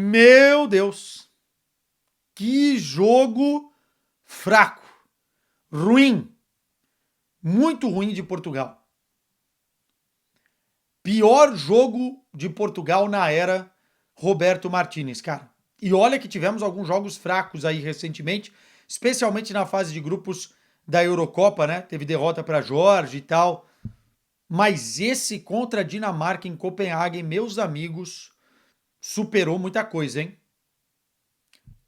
Meu Deus! Que jogo fraco, ruim, muito ruim de Portugal. Pior jogo de Portugal na era Roberto Martínez, cara. E olha que tivemos alguns jogos fracos aí recentemente, especialmente na fase de grupos da Eurocopa, né? Teve derrota para Jorge e tal. Mas esse contra a Dinamarca em Copenhague, meus amigos, superou muita coisa, hein?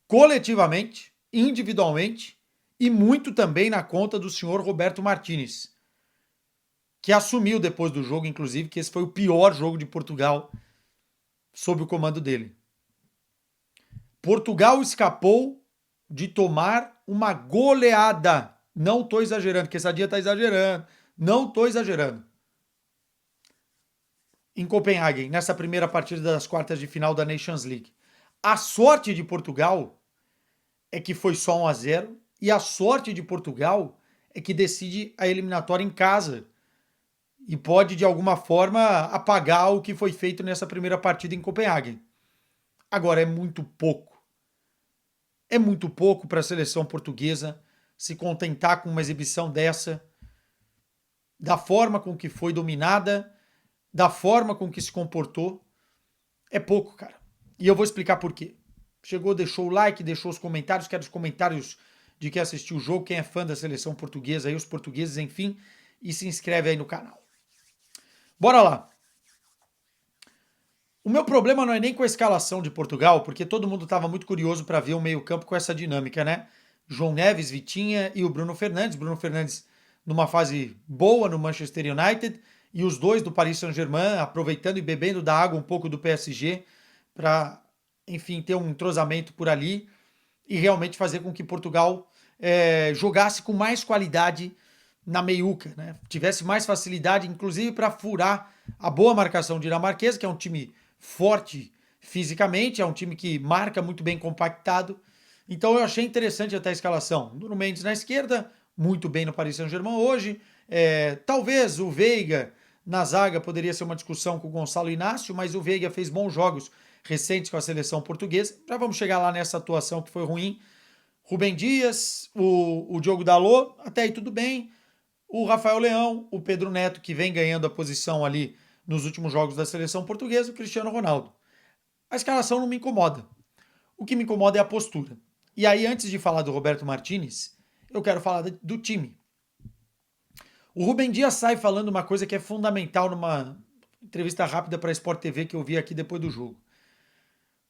Coletivamente, individualmente e muito também na conta do senhor Roberto Martínez, que assumiu depois do jogo, inclusive, que esse foi o pior jogo de Portugal sob o comando dele. Portugal escapou de tomar uma goleada. Não estou exagerando, porque Sadia está exagerando. Não estou exagerando. Em Copenhague, nessa primeira partida das quartas de final da Nations League. A sorte de Portugal é que foi só 1-0 e a sorte de Portugal é que decide a eliminatória em casa e pode, de alguma forma, apagar o que foi feito nessa primeira partida em Copenhague. Agora, é muito pouco. É muito pouco para a seleção portuguesa se contentar com uma exibição dessa, da forma com que foi dominada, da forma com que se comportou. É pouco, cara. E eu vou explicar por quê. Chegou, deixou o like, deixou os comentários, quero os comentários de quem assistiu o jogo, quem é fã da seleção portuguesa, aí os portugueses, enfim, e se inscreve aí no canal. Bora lá. O meu problema não é nem com a escalação de Portugal, porque todo mundo estava muito curioso para ver o meio-campo com essa dinâmica, né? João Neves, Vitinha e o Bruno Fernandes. Bruno Fernandes numa fase boa no Manchester United e os dois do Paris Saint-Germain aproveitando e bebendo da água um pouco do PSG para, enfim, ter um entrosamento por ali e realmente fazer com que Portugal jogasse com mais qualidade na meiuca, né? Tivesse mais facilidade, inclusive para furar a boa marcação dinamarquesa, que é um time forte fisicamente, é um time que marca muito bem compactado. Então eu achei interessante até a escalação. Nuno Mendes na esquerda, muito bem no Paris Saint-Germain hoje. Talvez o Veiga na zaga poderia ser uma discussão com o Gonçalo Inácio, mas o Veiga fez bons jogos recentes com a seleção portuguesa. Já vamos chegar lá nessa atuação que foi ruim. Rubem Dias, o Diogo Dalot, até aí tudo bem. O Rafael Leão, o Pedro Neto, que vem ganhando a posição ali nos últimos jogos da seleção portuguesa, o Cristiano Ronaldo. A escalação não me incomoda. O que me incomoda é a postura. E aí, antes de falar do Roberto Martínez, eu quero falar do time. O Rubem Dias sai falando uma coisa que é fundamental numa entrevista rápida para a Sport TV que eu vi aqui depois do jogo.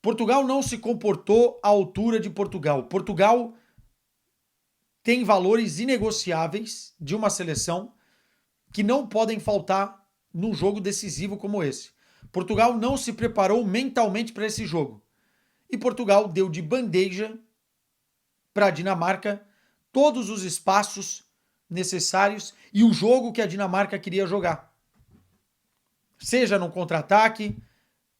Portugal não se comportou à altura de Portugal. Portugal tem valores inegociáveis de uma seleção que não podem faltar num jogo decisivo como esse. Portugal não se preparou mentalmente para esse jogo. E Portugal deu de bandeja para a Dinamarca todos os espaços necessários e o jogo que a Dinamarca queria jogar. Seja no contra-ataque,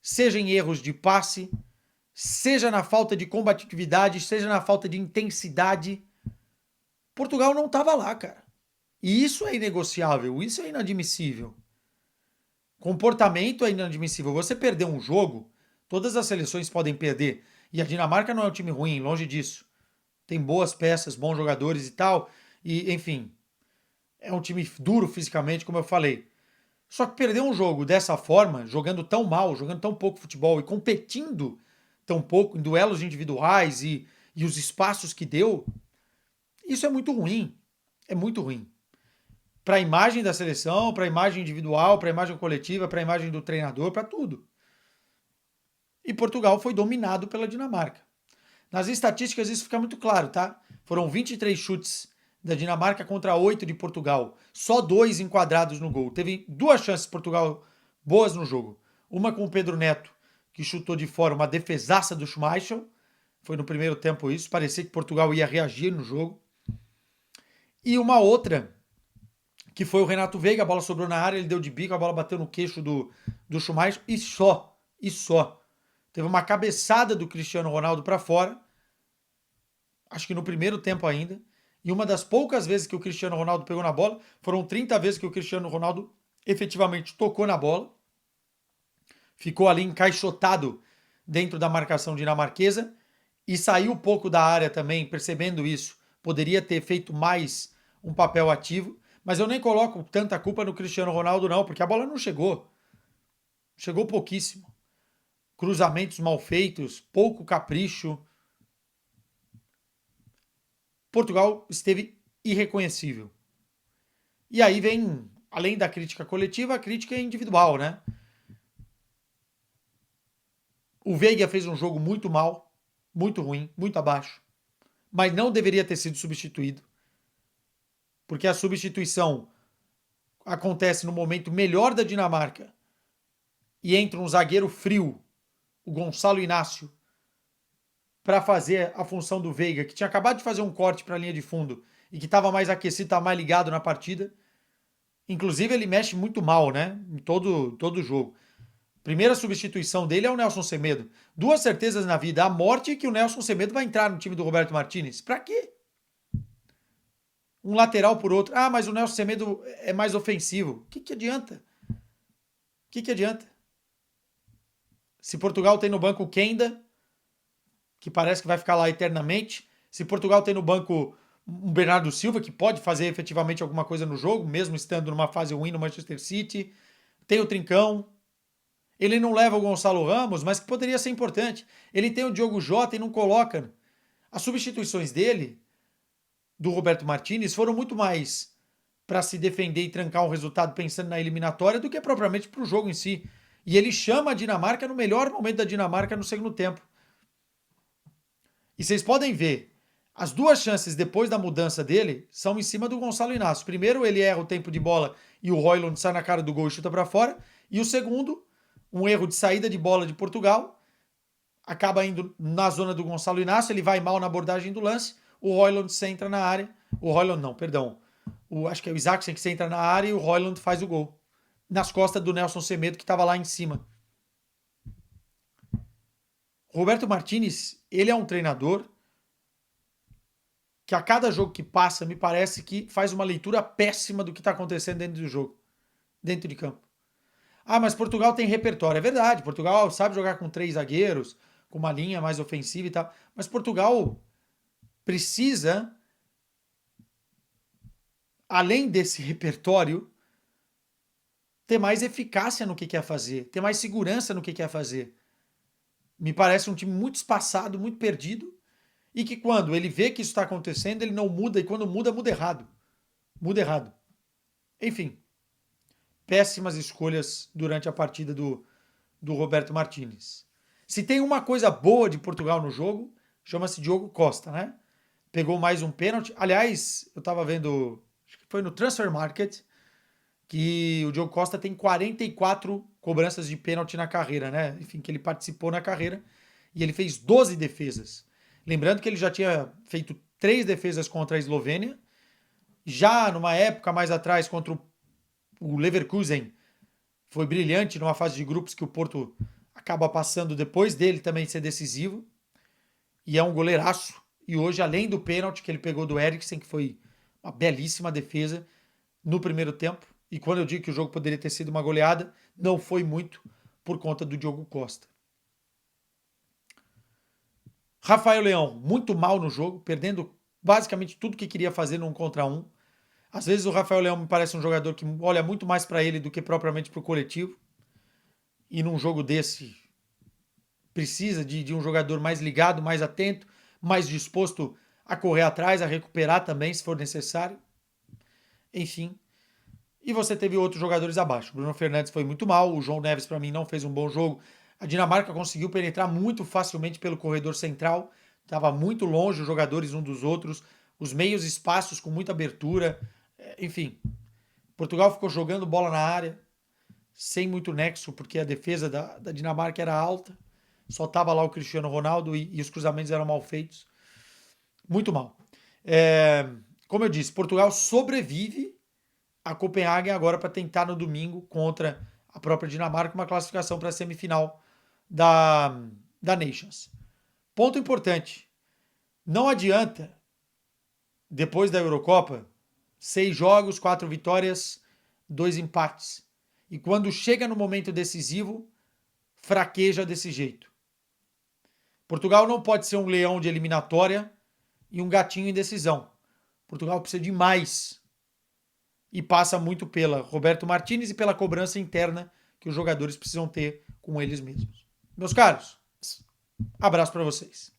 seja em erros de passe, seja na falta de combatividade, seja na falta de intensidade. Portugal não estava lá, cara. E isso é inegociável, isso é inadmissível. Comportamento é inadmissível. Você perder um jogo, todas as seleções podem perder. E a Dinamarca não é um time ruim, longe disso. Tem boas peças, bons jogadores e tal. E, enfim, é um time duro fisicamente, como eu falei. Só que perder um jogo dessa forma, jogando tão mal, jogando tão pouco futebol e competindo tão pouco em duelos individuais e os espaços que deu, isso é muito ruim. É muito ruim. Para a imagem da seleção, para a imagem individual, para a imagem coletiva, para a imagem do treinador, para tudo. E Portugal foi dominado pela Dinamarca. Nas estatísticas isso fica muito claro, tá? Foram 23 chutes da Dinamarca contra 8 de Portugal. Só 2 enquadrados no gol. Teve 2 chances de Portugal boas no jogo. Uma com o Pedro Neto, que chutou de fora uma defesaça do Schmeichel. Foi no primeiro tempo isso. Parecia que Portugal ia reagir no jogo. E uma outra, que foi o Renato Veiga, a bola sobrou na área, ele deu de bico, a bola bateu no queixo do Schmeichel e só. Teve uma cabeçada do Cristiano Ronaldo para fora, acho que no primeiro tempo ainda, e uma das poucas vezes que o Cristiano Ronaldo pegou na bola, foram 30 vezes que o Cristiano Ronaldo efetivamente tocou na bola, ficou ali encaixotado dentro da marcação dinamarquesa e saiu um pouco da área também, percebendo isso. Poderia ter feito mais um papel ativo, mas eu nem coloco tanta culpa no Cristiano Ronaldo não, porque a bola não chegou. Chegou pouquíssimo. Cruzamentos mal feitos, pouco capricho. Portugal esteve irreconhecível. E aí vem, além da crítica coletiva, a crítica individual, né? O Veiga fez um jogo muito mal, muito ruim, muito abaixo, mas não deveria ter sido substituído, porque a substituição acontece no momento melhor da Dinamarca e entra um zagueiro frio, o Gonçalo Inácio, para fazer a função do Veiga, que tinha acabado de fazer um corte para a linha de fundo e que estava mais aquecido, estava mais ligado na partida. Inclusive, ele mexe muito mal, né? Em todo o jogo. Primeira substituição dele é o Nelson Semedo. Duas certezas na vida: a morte e que o Nelson Semedo vai entrar no time do Roberto Martinez. Pra quê? Um lateral por outro. Ah, mas o Nelson Semedo é mais ofensivo. O que adianta? O que adianta? Se Portugal tem no banco o Kenda, que parece que vai ficar lá eternamente. Se Portugal tem no banco um Bernardo Silva, que pode fazer efetivamente alguma coisa no jogo, mesmo estando numa fase ruim no Manchester City. Tem o Trincão. Ele não leva o Gonçalo Ramos, mas que poderia ser importante. Ele tem o Diogo Jota e não coloca. As substituições dele, do Roberto Martinez, foram muito mais para se defender e trancar um resultado pensando na eliminatória do que propriamente para o jogo em si. E ele chama a Dinamarca no melhor momento da Dinamarca no segundo tempo. E vocês podem ver, as duas chances depois da mudança dele são em cima do Gonçalo Inácio. Primeiro, ele erra o tempo de bola e o Højlund sai na cara do gol e chuta para fora. E o segundo, um erro de saída de bola de Portugal, acaba indo na zona do Gonçalo Inácio, ele vai mal na abordagem do lance, o Højlund centra na área, o Højlund não, perdão, acho que é o Isaacsen que centra na área e o Højlund faz o gol, nas costas do Nelson Semedo que estava lá em cima. Roberto Martinez, ele é um treinador que a cada jogo que passa, me parece que faz uma leitura péssima do que está acontecendo dentro do jogo, dentro de campo. Ah, mas Portugal tem repertório. É verdade, Portugal sabe jogar com 3 zagueiros, com uma linha mais ofensiva e tal. Mas Portugal precisa, além desse repertório, ter mais eficácia no que quer fazer, ter mais segurança no que quer fazer. Me parece um time muito espaçado, muito perdido, e que quando ele vê que isso está acontecendo, ele não muda, e quando muda, muda errado. Muda errado. Enfim, péssimas escolhas durante a partida do Roberto Martinez. Se tem uma coisa boa de Portugal no jogo, chama-se Diogo Costa, né? Pegou mais um pênalti. Aliás, eu estava vendo, acho que foi no Transfer Market, que o Diogo Costa tem 44 cobranças de pênalti na carreira, né? Enfim, que ele participou na carreira e ele fez 12 defesas. Lembrando que ele já tinha feito 3 defesas contra a Eslovênia, já numa época mais atrás contra o Leverkusen, foi brilhante numa fase de grupos que o Porto acaba passando depois dele também ser decisivo. E é um goleiraço. E hoje, além do pênalti que ele pegou do Eriksen, que foi uma belíssima defesa no primeiro tempo, e quando eu digo que o jogo poderia ter sido uma goleada, não foi muito por conta do Diogo Costa. Rafael Leão, muito mal no jogo, perdendo basicamente tudo que queria fazer num contra um. Às vezes o Rafael Leão me parece um jogador que olha muito mais para ele do que propriamente para o coletivo. E num jogo desse precisa de um jogador mais ligado, mais atento, mais disposto a correr atrás, a recuperar também, se for necessário. Enfim. E você teve outros jogadores abaixo. O Bruno Fernandes foi muito mal, o João Neves, para mim, não fez um bom jogo. A Dinamarca conseguiu penetrar muito facilmente pelo corredor central, estava muito longe os jogadores uns dos outros, os meios espaços com muita abertura. Enfim, Portugal ficou jogando bola na área, sem muito nexo, porque a defesa da Dinamarca era alta. Só estava lá o Cristiano Ronaldo e os cruzamentos eram mal feitos. Muito mal. Como eu disse, Portugal sobrevive a Copenhague agora para tentar no domingo contra a própria Dinamarca uma classificação para a semifinal da Nations. Ponto importante. Não adianta, depois da Eurocopa, 6 jogos, 4 vitórias, 2 empates. E quando chega no momento decisivo, fraqueja desse jeito. Portugal não pode ser um leão de eliminatória e um gatinho em decisão. Portugal precisa de mais. E passa muito pela Roberto Martínez e pela cobrança interna que os jogadores precisam ter com eles mesmos. Meus caros, abraço para vocês.